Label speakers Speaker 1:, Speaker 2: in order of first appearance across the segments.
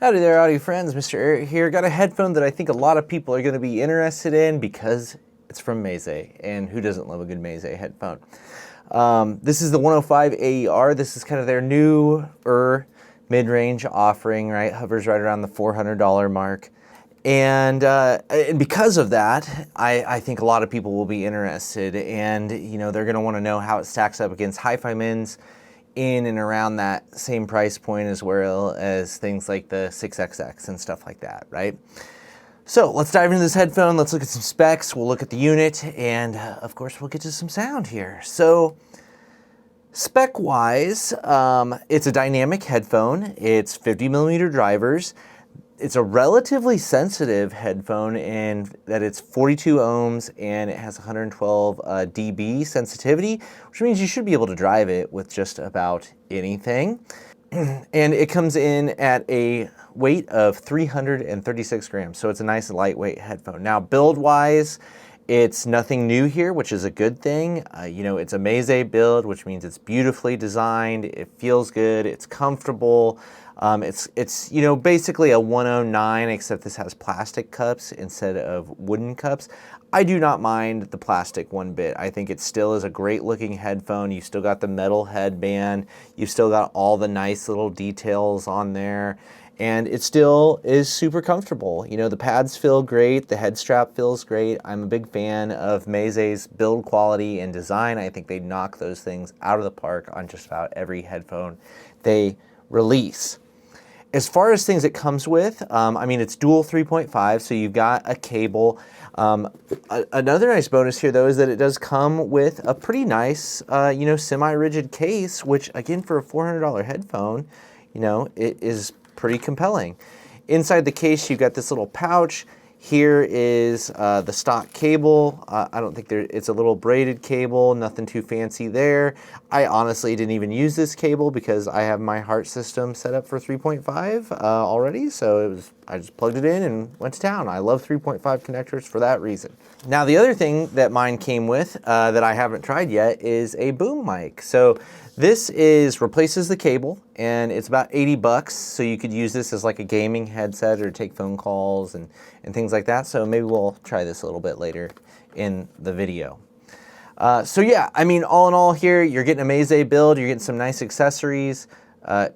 Speaker 1: Howdy there, audio friends. MrAyrit here. Got a headphone that I think a lot of people are going to be interested in because it's from Meze, and who doesn't love a good Meze headphone? This is the 105 AER. This is kind of their newer mid-range offering, right? Hovers right around the $400 mark. And because of that, I think a lot of people will be interested, and they're going to want to know how it stacks up against Hifi Mins in and around that same price point, as well as things like the 6XX and stuff like that, right? So let's dive into this headphone. Let's look at some specs. We'll look at the unit, and of course we'll get to some sound here. So spec-wise, it's a dynamic headphone. It's 50mm drivers. It's a relatively sensitive headphone in that it's 42 ohms and it has 112 dB sensitivity, which means you should be able to drive it with just about anything. And it comes in at a weight of 336 grams, so it's a nice lightweight headphone. Now, build-wise, it's nothing new here, which is a good thing. It's a Meze build, which means it's beautifully designed, it feels good, it's comfortable. It's basically a 109, except this has plastic cups instead of wooden cups. I do not mind the plastic one bit. I think it still is a great looking headphone. You still got the metal headband. You've still got all the nice little details on there. And it still is super comfortable. The pads feel great. The head strap feels great. I'm a big fan of Meze's build quality and design. I think they knock those things out of the park on just about every headphone they release. As far as things it comes with, it's dual 3.5, so you've got a cable. Another nice bonus here, though, is that it does come with a pretty nice, semi-rigid case, which, again, for a $400 headphone, it is pretty compelling. Inside the case, you've got this little pouch. Here is the stock cable. I don't think it's a little braided cable, nothing too fancy there. I honestly didn't even use this cable because I have my heart system set up for 3.5 already, so I just plugged it in and went to town. I love 3.5 connectors for that reason. Now, the other thing that mine came with that I haven't tried yet is a boom mic. So this replaces the cable, and it's about 80 bucks, so you could use this as like a gaming headset or take phone calls and things like that. So maybe we'll try this a little bit later in the video. So yeah, all in all here, you're getting a Meze build, you're getting some nice accessories.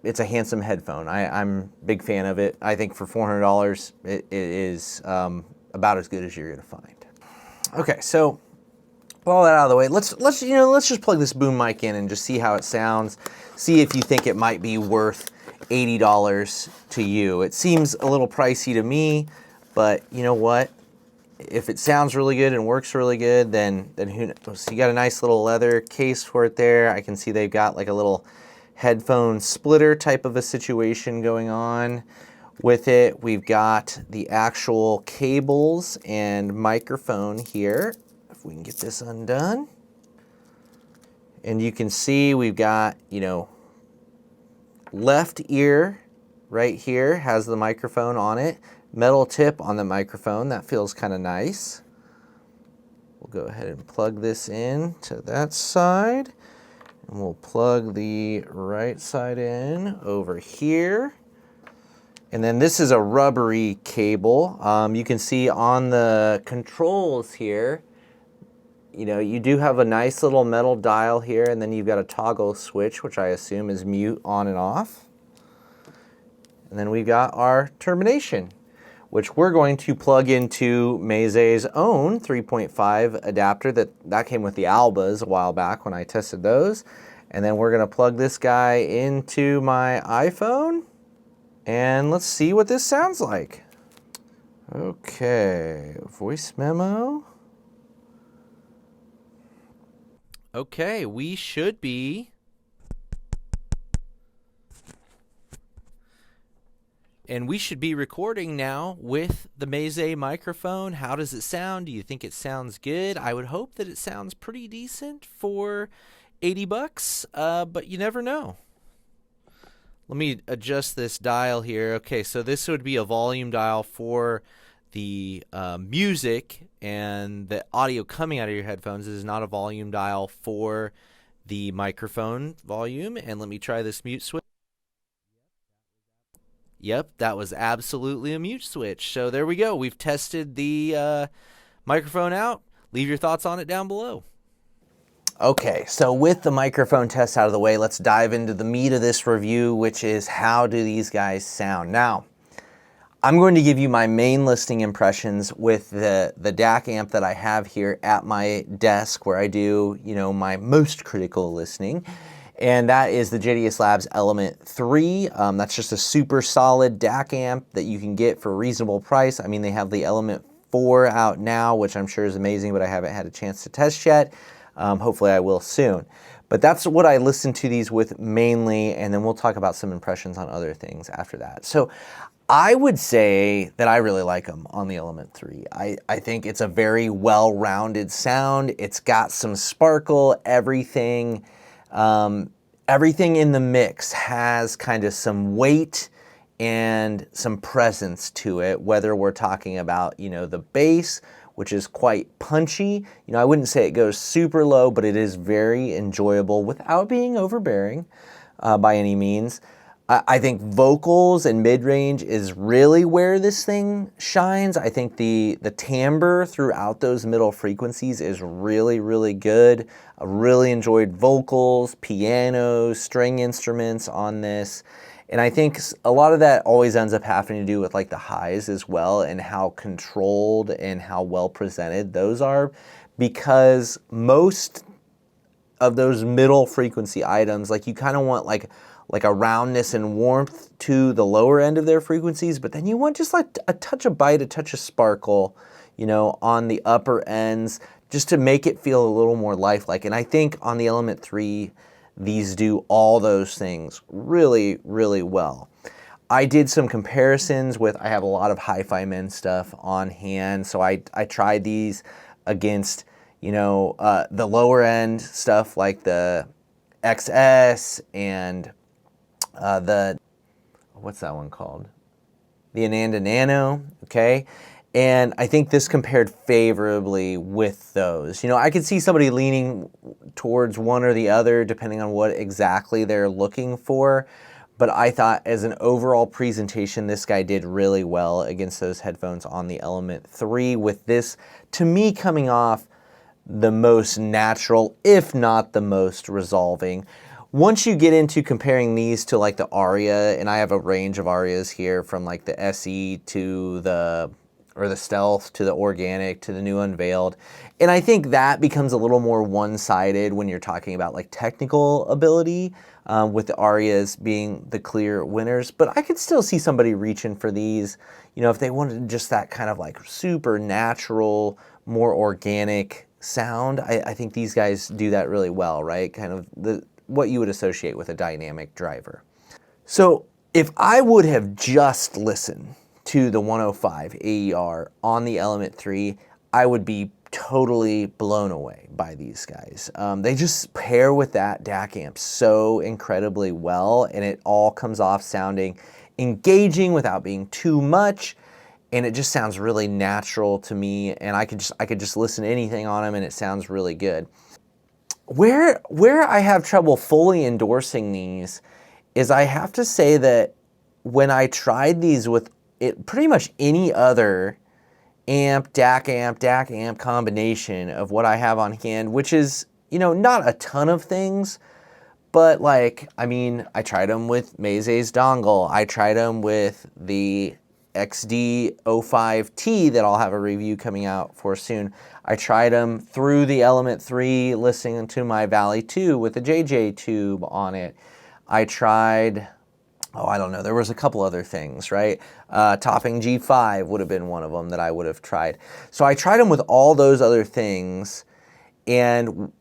Speaker 1: It's a handsome headphone. I'm a big fan of it. I think for $400, it is about as good as you're gonna find. Okay, so with all that out of the way, let's just plug this boom mic in and just see how it sounds. See if you think it might be worth $80 to you. It seems a little pricey to me, but you know what? If it sounds really good and works really good, then who knows? So you got a nice little leather case for it there. I can see they've got like a little headphone splitter type of a situation going on with it. We've got the actual cables and microphone here. If we can get this undone. And you can see we've got, left ear right here has the microphone on it. Metal tip on the microphone. That feels kind of nice. We'll go ahead and plug this in to that side. And we'll plug the right side in over here. And then this is a rubbery cable. You can see on the controls here, you do have a nice little metal dial here, and then you've got a toggle switch, which I assume is mute on and off. And then we've got our termination, which we're going to plug into Meze's own 3.5 adapter that came with the Albas a while back when I tested those. And then we're gonna plug this guy into my iPhone, and let's see what this sounds like. Okay, voice memo. Okay, we should be recording now with the Meze microphone. How does it sound? Do you think it sounds good? I would hope that it sounds pretty decent for 80 bucks, but you never know. Let me adjust this dial here. Okay, so this would be a volume dial for the music, and the audio coming out of your headphones. This is not a volume dial for the microphone volume. And let me try this mute switch. Yep, that was absolutely a mute switch. So there we go. We've tested the microphone out. Leave your thoughts on it down below. Okay, so with the microphone test out of the way, let's dive into the meat of this review, which is how do these guys sound? Now, I'm going to give you my main listening impressions with the DAC amp that I have here at my desk where I do, my most critical listening. And that is the JDS Labs Element 3. That's just a super solid DAC amp that you can get for a reasonable price. I mean, they have the Element 4 out now, which I'm sure is amazing, but I haven't had a chance to test yet. Hopefully I will soon. But that's what I listen to these with mainly, and then we'll talk about some impressions on other things after that. So I would say that I really like them on the Element 3. I think it's a very well-rounded sound. It's got some sparkle, everything. Everything in the mix has kind of some weight and some presence to it, whether we're talking about, the bass, which is quite punchy. I wouldn't say it goes super low, but it is very enjoyable without being overbearing by any means. I think vocals and mid-range is really where this thing shines. I think the timbre throughout those middle frequencies is really, really good. I really enjoyed vocals, pianos, string instruments on this. And I think a lot of that always ends up having to do with like the highs as well and how controlled and how well presented those are, because most of those middle frequency items, like you kind of want like a roundness and warmth to the lower end of their frequencies, but then you want just like a touch of bite, a touch of sparkle, on the upper ends, just to make it feel a little more lifelike. And I think on the Element 3, these do all those things really, really well. I did some comparisons with, I have a lot of Hi-Fi Men stuff on hand, so I tried these against, the lower end stuff like the XS and what's that one called? The Ananda Nano, okay? And I think this compared favorably with those. I could see somebody leaning towards one or the other depending on what exactly they're looking for. But I thought as an overall presentation, this guy did really well against those headphones on the Element 3, with this, to me, coming off the most natural, if not the most resolving. Once you get into comparing these to like the Aria, and I have a range of Arias here from like the SE to the Stealth to the Organic to the new Unveiled. And I think that becomes a little more one-sided when you're talking about like technical ability, with the Arias being the clear winners. But I could still see somebody reaching for these, if they wanted just that kind of like super natural, more organic sound. I think these guys do that really well, right? Kind of what you would associate with a dynamic driver. So if I would have just listened to the 105 AER on the Element 3, I would be totally blown away by these guys. They just pair with that DAC amp so incredibly well, and it all comes off sounding engaging without being too much, and it just sounds really natural to me, and I could just listen to anything on them and it sounds really good. Where I have trouble fully endorsing these is I have to say that when I tried these with pretty much any other DAC amp combination of what I have on hand, which is, not a ton of things, but like, I tried them with Meze's dongle. I tried them with the XD05T that I'll have a review coming out for soon. I tried them through the Element 3, listening to my Valley 2 with the JJ tube on it. I tried, I don't know, there was a couple other things, right? Topping G5 would have been one of them that I would have tried. So I tried them with all those other things, and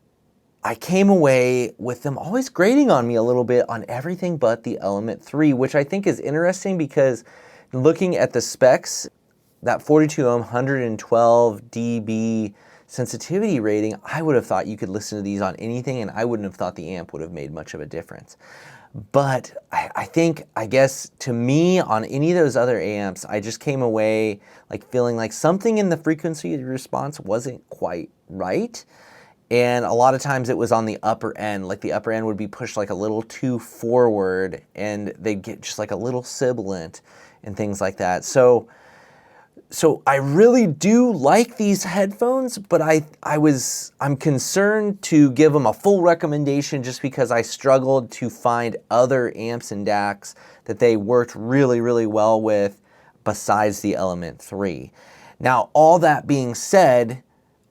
Speaker 1: I came away with them always grating on me a little bit on everything but the Element 3, which I think is interesting because looking at the specs, that 42 ohm, 112 dB sensitivity rating, I would have thought you could listen to these on anything, and I wouldn't have thought the amp would have made much of a difference. But I guess to me, on any of those other amps, I just came away like feeling like something in the frequency response wasn't quite right. And a lot of times it was on the upper end, like the upper end would be pushed like a little too forward and they'd get just like a little sibilant and things like that. So I really do like these headphones, but I'm concerned to give them a full recommendation just because I struggled to find other amps and DACs that they worked really, really well with besides the Element 3. Now, all that being said,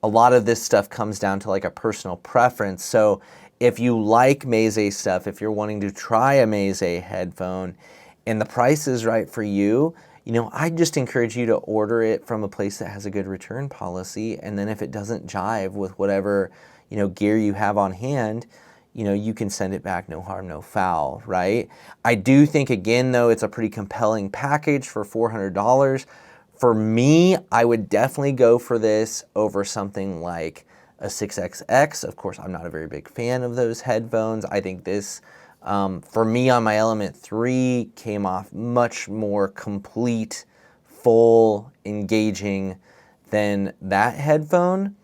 Speaker 1: a lot of this stuff comes down to like a personal preference. So if you like Meze stuff, if you're wanting to try a Meze headphone and the price is right for you, I just encourage you to order it from a place that has a good return policy. And then if it doesn't jive with whatever, gear you have on hand, you can send it back, no harm, no foul, right? I do think, again, though, it's a pretty compelling package for $400. For me, I would definitely go for this over something like a 6XX. Of course, I'm not a very big fan of those headphones. I think this, for me on my Element 3, came off much more complete, full, engaging than that headphone.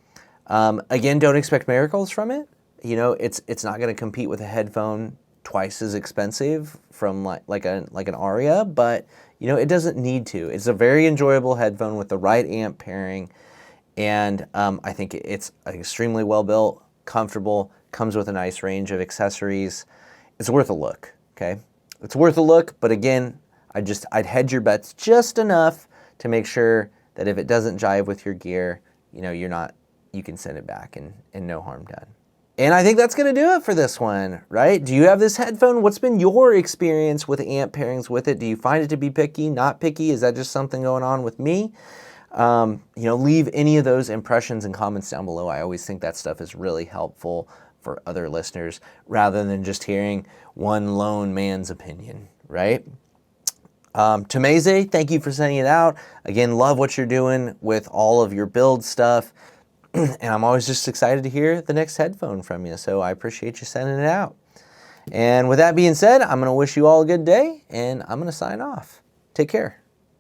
Speaker 1: Again, don't expect miracles from it. It's not going to compete with a headphone twice as expensive from like an Aria, but it doesn't need to. It's a very enjoyable headphone with the right amp pairing, and I think it's extremely well built, comfortable, comes with a nice range of accessories. It's worth a look, okay? It's worth a look, but again, I'd hedge your bets just enough to make sure that if it doesn't jive with your gear, you can send it back and no harm done. And I think that's going to do it for this one, right? Do you have this headphone? What's been your experience with amp pairings with it? Do you find it to be picky, not picky? Is that just something going on with me? Leave any of those impressions and comments down below. I always think that stuff is really helpful for other listeners rather than just hearing one lone man's opinion, right? To Meze, thank you for sending it out. Again, love what you're doing with all of your build stuff. And I'm always just excited to hear the next headphone from you. So I appreciate you sending it out. And with that being said, I'm going to wish you all a good day, and I'm going to sign off. Take care.